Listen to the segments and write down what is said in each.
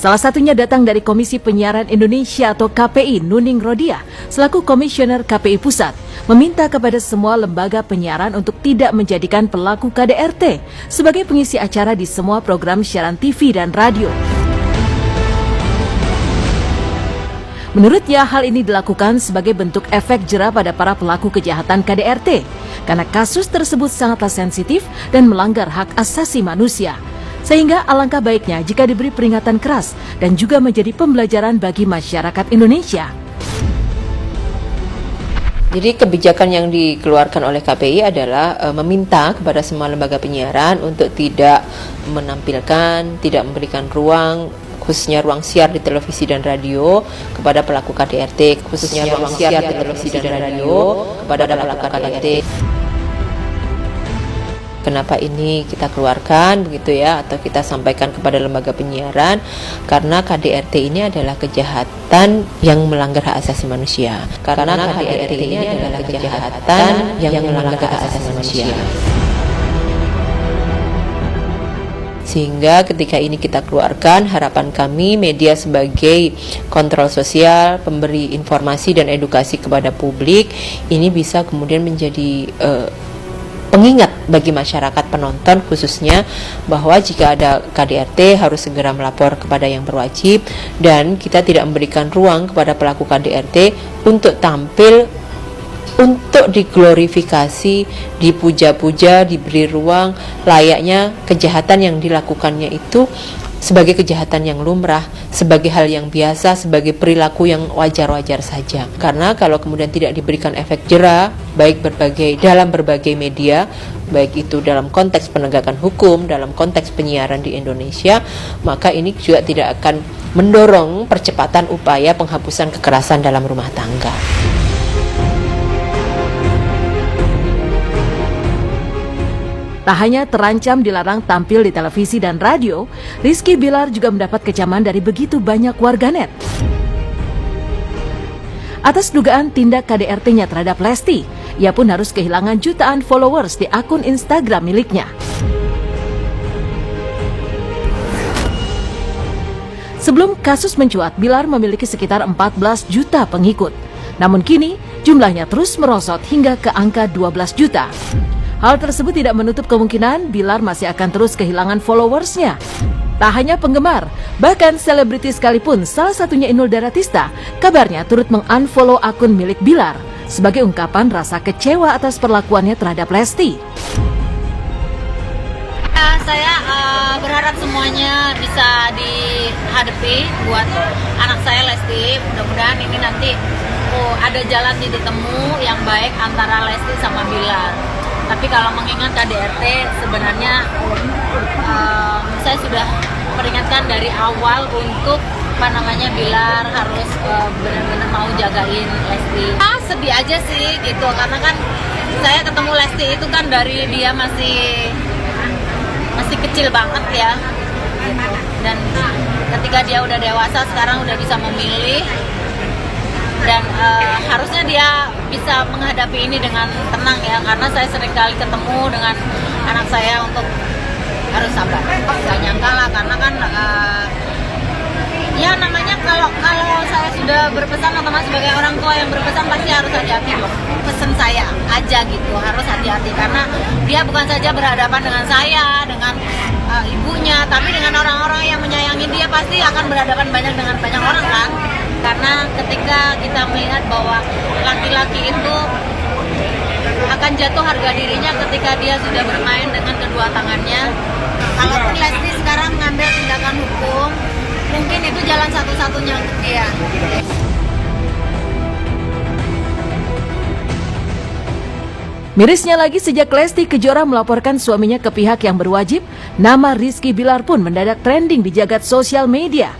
Salah satunya datang dari Komisi Penyiaran Indonesia atau KPI Nuning Rodia, selaku Komisioner KPI Pusat, meminta kepada semua lembaga penyiaran untuk tidak menjadikan pelaku KDRT sebagai pengisi acara di semua program siaran TV dan radio. Menurutnya, hal ini dilakukan sebagai bentuk efek jera pada para pelaku kejahatan KDRT, karena kasus tersebut sangatlah sensitif dan melanggar hak asasi manusia. Sehingga alangkah baiknya jika diberi peringatan keras dan juga menjadi pembelajaran bagi masyarakat Indonesia. Jadi kebijakan yang dikeluarkan oleh KPI adalah meminta kepada semua lembaga penyiaran untuk tidak menampilkan, tidak memberikan ruang, khususnya ruang siar di televisi dan radio kepada pelaku KDRT, khususnya ruang siar di televisi dan radio kepada pelaku KDRT. Kenapa ini kita keluarkan begitu ya, atau kita sampaikan kepada lembaga penyiaran, karena KDRT ini adalah kejahatan yang melanggar hak asasi manusia. Karena KDRT ini adalah kejahatan yang melanggar hak asasi manusia. Sehingga ketika ini kita keluarkan, harapan kami media sebagai kontrol sosial, pemberi informasi dan edukasi kepada publik, ini bisa kemudian menjadi pengingat bagi masyarakat penonton khususnya, bahwa jika ada KDRT harus segera melapor kepada yang berwajib, dan kita tidak memberikan ruang kepada pelaku KDRT untuk tampil, untuk diglorifikasi, dipuja-puja, diberi ruang layaknya kejahatan yang dilakukannya itu sebagai kejahatan yang lumrah, sebagai hal yang biasa, sebagai perilaku yang wajar-wajar saja. Karena kalau kemudian tidak diberikan efek jera, baik dalam berbagai media, baik itu dalam konteks penegakan hukum, dalam konteks penyiaran di Indonesia, maka ini juga tidak akan mendorong percepatan upaya penghapusan kekerasan dalam rumah tangga. Tak hanya terancam dilarang tampil di televisi dan radio, Rizky Bilar juga mendapat kecaman dari begitu banyak warganet. Atas dugaan tindak KDRT-nya terhadap Lesti, ia pun harus kehilangan jutaan followers di akun Instagram miliknya. Sebelum kasus mencuat, Bilar memiliki sekitar 14 juta pengikut. Namun kini, jumlahnya terus merosot hingga ke angka 12 juta. Hal tersebut tidak menutup kemungkinan Bilar masih akan terus kehilangan followersnya. Tak hanya penggemar, bahkan selebriti sekalipun, salah satunya Inul Daratista, kabarnya turut mengunfollow akun milik Bilar sebagai ungkapan rasa kecewa atas perlakuannya terhadap Lesti. Saya berharap semuanya bisa dihadapi buat anak saya Lesti. Mudah-mudahan ini nanti ada jalan titik temu yang baik antara Lesti sama Bilar. Tapi kalau mengingat KDRT, sebenarnya saya sudah peringatkan dari awal untuk Bilar harus benar-benar mau jagain Lesti. Sedih aja sih gitu, karena kan saya ketemu Lesti itu kan dari dia masih kecil banget ya gitu. Dan ketika dia udah dewasa, sekarang udah bisa memilih, dan harusnya dia bisa menghadapi ini dengan tenang ya, karena saya sering kali ketemu dengan anak saya untuk harus sabar. Gak nyangka lah, karena kan ya namanya kalau saya sudah berpesan, otomatis sebagai orang tua yang berpesan pasti harus hati-hati dong. Pesen saya aja gitu, harus hati-hati, karena dia bukan saja berhadapan dengan saya, dengan ibunya, tapi dengan orang-orang yang menyayangi dia, pasti akan berhadapan dengan banyak orang kan. Karena ketika kita melihat bahwa laki-laki itu akan jatuh harga dirinya ketika dia sudah bermain dengan kedua tangannya. Kalaupun Lesti sekarang mengambil tindakan hukum, mungkin itu jalan satu-satunya untuk dia. Mirisnya lagi, sejak Lesti Kejora melaporkan suaminya ke pihak yang berwajib, nama Rizky Bilar pun mendadak trending di jagat sosial media.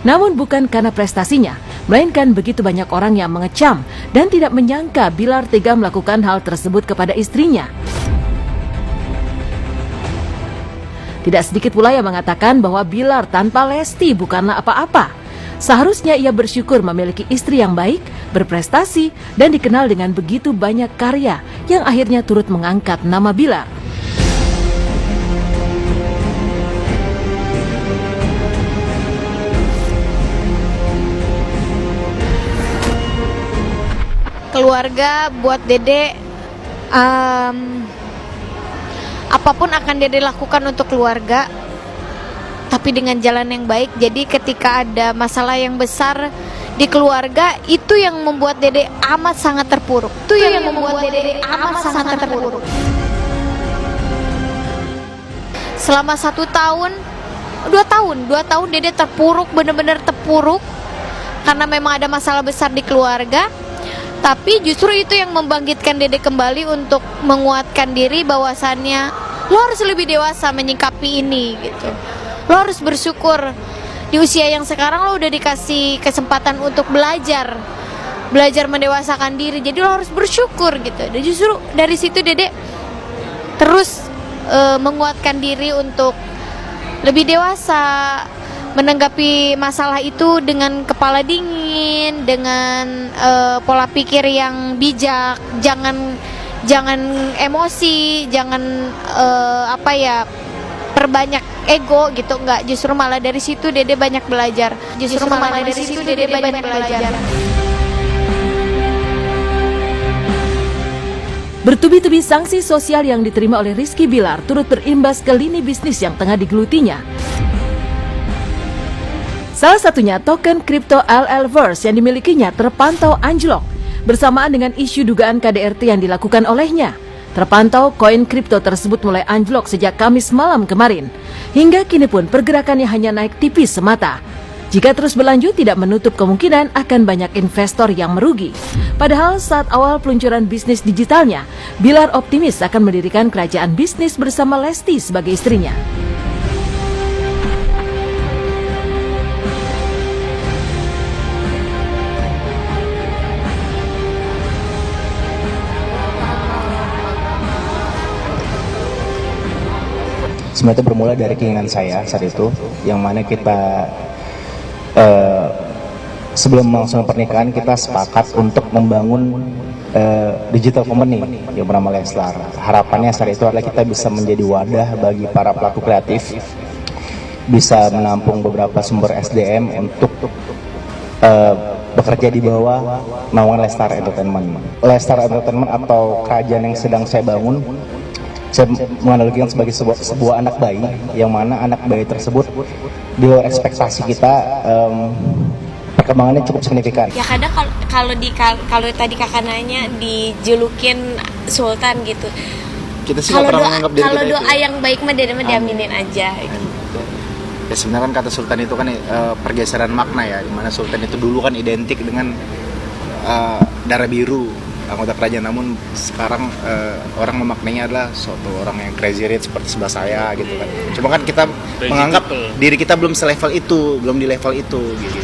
Namun bukan karena prestasinya, melainkan begitu banyak orang yang mengecam dan tidak menyangka Bilar tega melakukan hal tersebut kepada istrinya. Tidak sedikit pula yang mengatakan bahwa Bilar tanpa Lesti bukanlah apa-apa. Seharusnya ia bersyukur memiliki istri yang baik, berprestasi, dan dikenal dengan begitu banyak karya yang akhirnya turut mengangkat nama Bilar. keluarga buat Dede, apapun akan Dede lakukan untuk keluarga, tapi dengan jalan yang baik. Jadi ketika ada masalah yang besar di keluarga, itu yang membuat Dede amat sangat terpuruk. Itu yang membuat Dede amat sangat terpuruk. Selama 1 tahun, 2 tahun Dede terpuruk, bener-bener terpuruk, karena memang ada masalah besar di keluarga. Tapi justru itu yang membangkitkan Dede kembali untuk menguatkan diri bahwasannya lo harus lebih dewasa menyikapi ini gitu. Lo harus bersyukur di usia yang sekarang lo udah dikasih kesempatan untuk belajar mendewasakan diri. Jadi lo harus bersyukur gitu. Dan justru dari situ Dede terus menguatkan diri untuk lebih dewasa, menanggapi masalah itu dengan kepala dingin, dengan pola pikir yang bijak, jangan emosi, jangan perbanyak ego gitu, enggak. Justru malah dari situ Dede banyak belajar. Bertubi-tubi sanksi sosial yang diterima oleh Rizky Bilar turut berimbas ke lini bisnis yang tengah digelutinya. Salah satunya token kripto LLverse yang dimilikinya terpantau anjlok bersamaan dengan isu dugaan KDRT yang dilakukan olehnya. Terpantau koin kripto tersebut mulai anjlok sejak Kamis malam kemarin. Hingga kini pun pergerakannya hanya naik tipis semata. Jika terus berlanjut, tidak menutup kemungkinan akan banyak investor yang merugi. Padahal saat awal peluncuran bisnis digitalnya, Bilar optimis akan mendirikan kerajaan bisnis bersama Lesti sebagai istrinya. Sebenarnya itu bermula dari keinginan saya saat itu, yang mana kita sebelum melangsungkan pernikahan kita sepakat untuk membangun digital company yang bernama Leslar. Harapannya saat itu adalah kita bisa menjadi wadah bagi para pelaku kreatif, bisa menampung beberapa sumber SDM untuk bekerja di bawah naungan Lestar Entertainment. Lestar Entertainment atau kerajaan yang sedang saya bangun, saya menganalogikan sebagai sebuah anak bayi, yang mana anak bayi tersebut di luar ekspektasi kita, perkembangannya cukup signifikan. Ya kadang kalau tadi kakak nanya dijulukin Sultan gitu. Kita sih nggak pernah menganggap diri kita itu. Kalau doa yang baik mah diaminin aja. Gitu. Ya sebenarnya kan kata Sultan itu kan pergeseran makna ya, dimana Sultan itu dulu kan identik dengan darah biru, anggota kerajaan, namun sekarang orang memaknainya adalah suatu orang yang crazy rich seperti sebelah saya gitu kan. Cuma kan kita menganggap diri kita belum selevel itu, belum di level itu gitu.